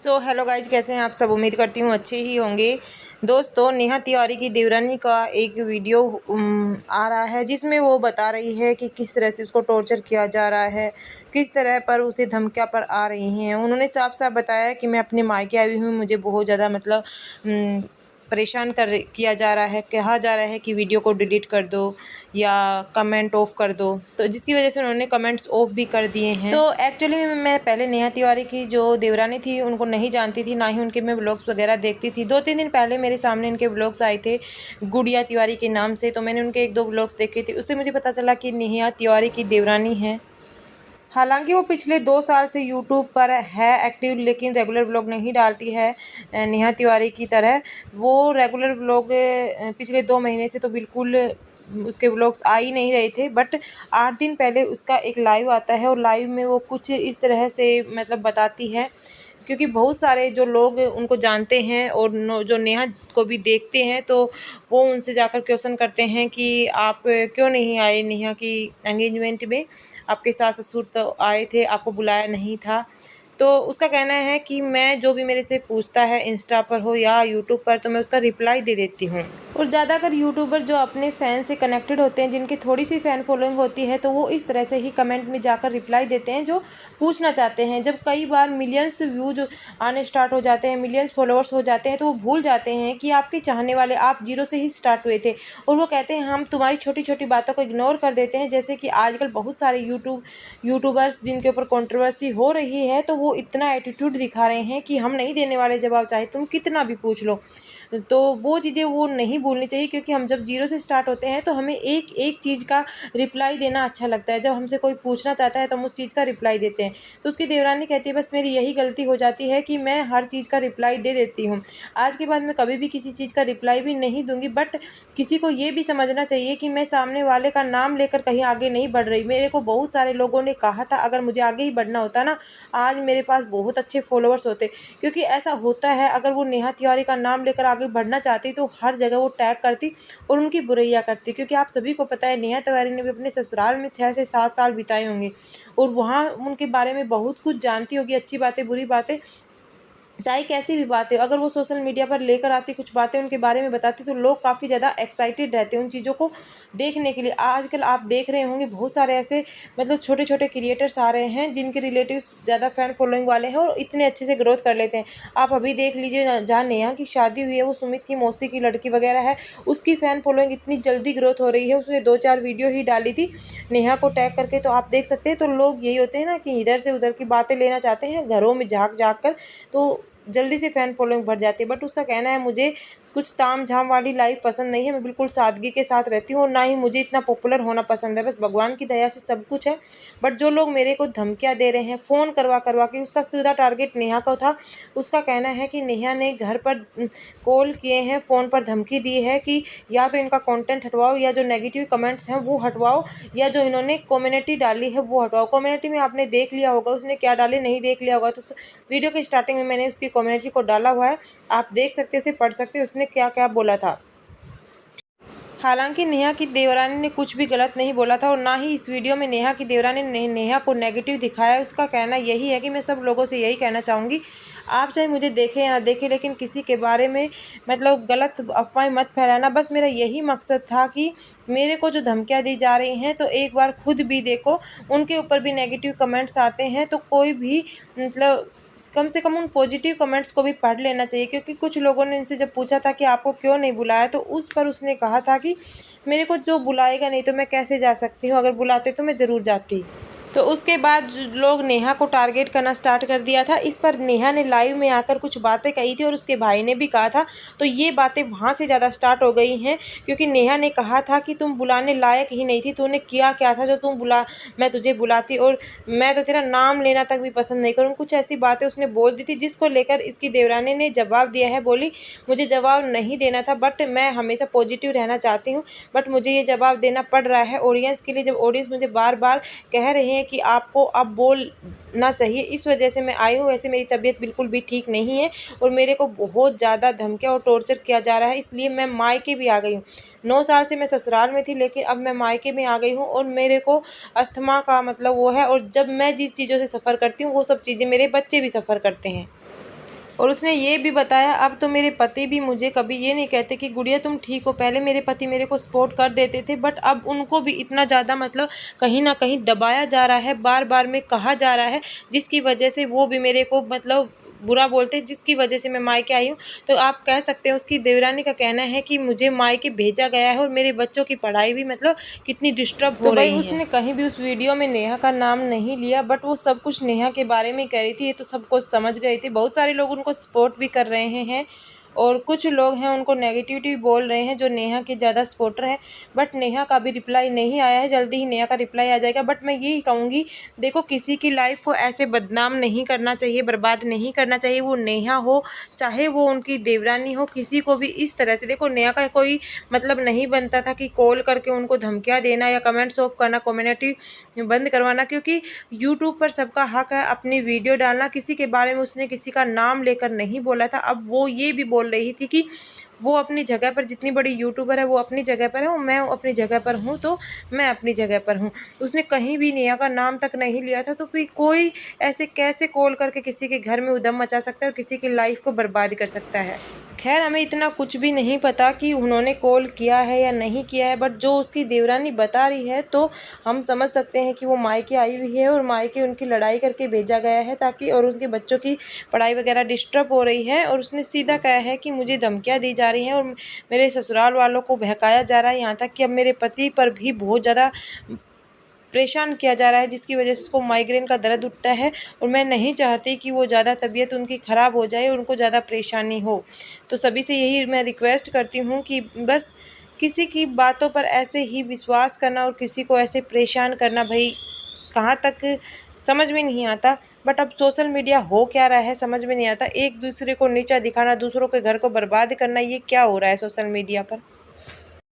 Hello guys, कैसे हैं आप सब। उम्मीद करती हूँ अच्छे ही होंगे। दोस्तों, नेहा तिवारी की देवरानी का एक वीडियो आ रहा है जिसमें वो बता रही है कि किस तरह से उसको टॉर्चर किया जा रहा है, किस तरह पर उसे धमकियाँ पर आ रही हैं। उन्होंने साफ साफ बताया कि मैं अपने मायके आई हुई हूँ, मुझे बहुत ज़्यादा परेशान किया जा रहा है, कहा जा रहा है कि वीडियो को डिलीट कर दो या कमेंट ऑफ कर दो, तो जिसकी वजह से उन्होंने कमेंट्स ऑफ भी कर दिए हैं। तो एक्चुअली मैं पहले नेहा तिवारी की जो देवरानी थी उनको नहीं जानती थी, ना ही उनके मैं व्लॉग्स वगैरह देखती थी। 2-3 दिन पहले मेरे सामने इनके व्लॉग्स आए थे गुड़िया तिवारी के नाम से, तो मैंने उनके 1-2 व्लॉग्स देखे थे। उससे मुझे पता चला कि नेहा तिवारी की देवरानी है। हालांकि वो पिछले 2 साल से यूट्यूब पर है एक्टिव, लेकिन रेगुलर व्लॉग नहीं डालती है नेहा तिवारी की तरह। वो रेगुलर व्लॉग पिछले 2 महीने से तो बिल्कुल उसके व्लॉग्स आ ही नहीं रहे थे। बट 8 दिन पहले उसका एक लाइव आता है और लाइव में वो कुछ इस तरह से बताती है, क्योंकि बहुत सारे जो लोग उनको जानते हैं और जो नेहा को भी देखते हैं, तो वो उनसे जाकर क्वेश्चन करते हैं कि आप क्यों नहीं आए नेहा की एंगेजमेंट में, आपके सास ससुर तो आए थे, आपको बुलाया नहीं था। तो उसका कहना है कि मैं जो भी मेरे से पूछता है इंस्टा पर हो या यूट्यूब पर, तो मैं उसका रिप्लाई दे देती हूँ। और ज़्यादातर यूट्यूबर जो अपने फ़ैन से कनेक्टेड होते हैं, जिनकी थोड़ी सी फ़ैन फॉलोइंग होती है, तो वो इस तरह से ही कमेंट में जाकर रिप्लाई देते हैं जो पूछना चाहते हैं। जब कई बार मिलियंस व्यूज आने स्टार्ट हो जाते हैं, मिलियंस फॉलोअर्स हो जाते हैं, तो वो भूल जाते हैं कि आपके चाहने वाले आप जीरो से ही स्टार्ट हुए थे, और वो कहते हैं हम तुम्हारी छोटी छोटी बातों को इग्नोर कर देते हैं। जैसे कि आजकल बहुत सारे यूट्यूबर्स जिनके ऊपर कंट्रोवर्सी हो रही है, तो वो इतना एटीट्यूड दिखा रहे हैं कि हम नहीं देने वाले जवाब, चाहे तुम कितना भी पूछ लो। तो वो चीज़ें वो नहीं भूलनी चाहिए, क्योंकि हम जब जीरो से स्टार्ट होते हैं तो हमें एक एक चीज़ का रिप्लाई देना अच्छा लगता है। जब हमसे कोई पूछना चाहता है तो हम उस चीज़ का रिप्लाई देते हैं। तो उसकी देवरानी कहती है बस मेरी यही गलती हो जाती है कि मैं हर चीज़ का रिप्लाई दे देती हूँ। आज के बाद मैं कभी भी किसी चीज़ का रिप्लाई भी नहीं दूंगी। बट किसी को ये भी समझना चाहिए कि मैं सामने वाले का नाम लेकर कहीं आगे नहीं बढ़ रही। मेरे को बहुत सारे लोगों ने कहा था अगर मुझे आगे ही बढ़ना होता ना, आज मेरे पास बहुत अच्छे फॉलोअर्स होते, क्योंकि ऐसा होता है अगर वो नेहा तिवारी का नाम लेकर आगे बढ़ना चाहती तो हर जगह वो टैग करती और उनकी बुराइयां करती। क्योंकि आप सभी को पता है नेहा तिवारी ने भी अपने ससुराल में 6 से 7 साल बिताए होंगे और वहाँ उनके बारे में बहुत कुछ जानती होगी, अच्छी बातें बुरी बातें, चाहे कैसी भी बात है। अगर वो सोशल मीडिया पर लेकर आती कुछ बातें उनके बारे में बताती, तो लोग काफ़ी ज़्यादा एक्साइटेड रहते हैं उन चीज़ों को देखने के लिए। आजकल आप देख रहे होंगे बहुत सारे ऐसे छोटे छोटे क्रिएटर्स आ रहे हैं जिनके रिलेटिव्स ज़्यादा फैन फॉलोइंग वाले हैं और इतने अच्छे से ग्रोथ कर लेते हैं। आप अभी देख लीजिए, जहाँ नेहा की शादी हुई है, वो सुमित की मौसी की लड़की वगैरह है, उसकी फ़ैन फॉलोइंग इतनी जल्दी ग्रोथ हो रही है। उसने 2-4 वीडियो ही डाली थी नेहा को टैग करके, तो आप देख सकते हैं। तो लोग यही होते हैं ना कि इधर से उधर की बातें लेना चाहते हैं घरों में झाँक झाँक कर, तो जल्दी से फ़ैन फॉलोइंग बढ़ जाती है। बट उसका कहना है मुझे कुछ ताम झाम वाली लाइफ पसंद नहीं है, मैं बिल्कुल सादगी के साथ रहती हूँ और ना ही मुझे इतना पॉपुलर होना पसंद है। बस भगवान की दया से सब कुछ है। बट जो लोग मेरे को धमकियाँ दे रहे हैं फ़ोन करवा करवा के, उसका सीधा टारगेट नेहा का था। उसका कहना है कि नेहा ने घर पर कॉल किए हैं, फ़ोन पर धमकी दी है कि या तो इनका कंटेंट हटवाओ, या जो नेगेटिव कमेंट्स हैं वो हटवाओ, या जो इन्होंने कम्युनिटी डाली है वो हटवाओ। कम्युनिटी में आपने देख लिया होगा उसने क्या डाले, नहीं देख लिया होगा तो वीडियो के स्टार्टिंग में मैंने उसकी कम्युनिटी को डाला हुआ है, आप देख सकते हो, उसे पढ़ सकते हो उसने क्या क्या बोला था। हालांकि नेहा की देवरानी ने कुछ भी गलत नहीं बोला था और ना ही इस वीडियो में नेहा की देवरानी ने नेहा को नेगेटिव दिखाया। उसका कहना यही है कि मैं सब लोगों से यही कहना चाहूँगी, आप चाहे मुझे देखें या ना देखें, लेकिन किसी के बारे में गलत अफवाहें मत फैलाना। बस मेरा यही मकसद था कि मेरे को जो धमकियाँ दी जा रही हैं, तो एक बार खुद भी देखो, उनके ऊपर भी नेगेटिव कमेंट्स आते हैं, तो कोई भी कम से कम उन पॉजिटिव कमेंट्स को भी पढ़ लेना चाहिए। क्योंकि कुछ लोगों ने उनसे जब पूछा था कि आपको क्यों नहीं बुलाया, तो उस पर उसने कहा था कि मेरे को जो बुलाएगा नहीं तो मैं कैसे जा सकती हूँ, अगर बुलाते तो मैं ज़रूर जाती। तो उसके बाद लोग नेहा को टारगेट करना स्टार्ट कर दिया था। इस पर नेहा ने लाइव में आकर कुछ बातें कही थी और उसके भाई ने भी कहा था, तो ये बातें वहाँ से ज़्यादा स्टार्ट हो गई हैं। क्योंकि नेहा ने कहा था कि तुम बुलाने लायक ही नहीं थी, तूने किया क्या था जो मैं तुझे बुलाती, और मैं तो तेरा नाम लेना तक भी पसंद नहीं करूँ। कुछ ऐसी बातें उसने बोल दी थी जिसको लेकर इसकी देवरानी ने जवाब दिया है। बोली मुझे जवाब नहीं देना था, बट मैं हमेशा पॉजिटिव रहना चाहती हूँ, बट मुझे ये जवाब देना पड़ रहा है ऑडियंस के लिए। जब ऑडियंस मुझे बार बार कह रहे हैं कि आपको अब बोलना चाहिए, इस वजह से मैं आई हूँ। वैसे मेरी तबीयत बिल्कुल भी ठीक नहीं है और मेरे को बहुत ज़्यादा धमकियाँ और टॉर्चर किया जा रहा है, इसलिए मैं मायके भी आ गई हूँ। 9 साल से मैं ससुराल में थी, लेकिन अब मैं मायके में आ गई हूँ और मेरे को अस्थमा का वो है, और जब मैं जिस चीज़ों से सफ़र करती हूँ वो सब चीज़ें मेरे बच्चे भी सफ़र करते हैं। और उसने ये भी बताया, अब तो मेरे पति भी मुझे कभी ये नहीं कहते कि गुड़िया तुम ठीक हो, पहले मेरे पति मेरे को सपोर्ट कर देते थे, बट अब उनको भी इतना ज़्यादा मतलब कहीं ना कहीं दबाया जा रहा है, बार बार में कहा जा रहा है, जिसकी वजह से वो भी मेरे को मतलब बुरा बोलते हैं, जिसकी वजह से मैं मायके आई हूँ। तो आप कह सकते हैं उसकी देवरानी का कहना है कि मुझे मायके भेजा गया है और मेरे बच्चों की पढ़ाई भी मतलब कितनी डिस्टर्ब हो रही है। उसने कहीं भी उस वीडियो में नेहा का नाम नहीं लिया, बट वो सब कुछ नेहा के बारे में कह रही थी, ये तो सब कुछ समझ गए थे। बहुत सारे लोग उनको सपोर्ट भी कर रहे हैं और कुछ लोग हैं उनको नेगेटिविटी बोल रहे हैं जो नेहा के ज़्यादा सपोर्टर हैं, बट नेहा का भी रिप्लाई नहीं आया है। जल्दी ही नेहा का रिप्लाई आ जाएगा। बट मैं यही कहूँगी, देखो किसी की लाइफ को ऐसे बदनाम नहीं करना चाहिए, बर्बाद नहीं करना चाहिए। वो नेहा हो चाहे वो उनकी देवरानी हो, किसी को भी इस तरह से, देखो नेहा का कोई मतलब नहीं बनता था कि कॉल करके उनको धमकियाँ देना या कमेंट्स ऑफ करना, कम्युनिटी बंद करवाना, क्योंकि यूट्यूब पर सबका हक है अपनी वीडियो डालना। किसी के बारे में उसने किसी का नाम लेकर नहीं बोला था। अब वो ये भी बोल रही थी कि वो अपनी जगह पर, जितनी बड़ी यूट्यूबर है वो अपनी जगह पर है और मैं अपनी जगह पर हूँ, तो मैं अपनी जगह पर हूँ। उसने कहीं भी नेहा का नाम तक नहीं लिया था। तो फिर कोई ऐसे कैसे कॉल करके किसी के घर में उधम मचा सकता है और किसी की लाइफ को बर्बाद कर सकता है। खैर हमें इतना कुछ भी नहीं पता कि उन्होंने कॉल किया है या नहीं किया है, बट जो उसकी देवरानी बता रही है तो हम समझ सकते हैं कि वो मायके आई हुई है और मायके उनकी लड़ाई करके भेजा गया है ताकि, और उनके बच्चों की पढ़ाई वगैरह डिस्टर्ब हो रही है। और उसने सीधा कहा है कि मुझे धमकियाँ दी जा रही हैं और मेरे ससुराल वालों को बहकाया जा रहा है, यहाँ तक कि अब मेरे पति पर भी बहुत ज़्यादा परेशान किया जा रहा है, जिसकी वजह से उसको माइग्रेन का दर्द उठता है। और मैं नहीं चाहती कि वो ज़्यादा तबीयत उनकी ख़राब हो जाए और उनको ज़्यादा परेशानी हो। तो सभी से यही मैं रिक्वेस्ट करती हूँ कि बस किसी की बातों पर ऐसे ही विश्वास करना और किसी को ऐसे परेशान करना, भाई कहाँ तक समझ में नहीं आता। बट अब सोशल मीडिया हो क्या रहा है समझ में नहीं आता। एक दूसरे को नीचा दिखाना, दूसरों के घर को बर्बाद करना, ये क्या हो रहा है सोशल मीडिया पर।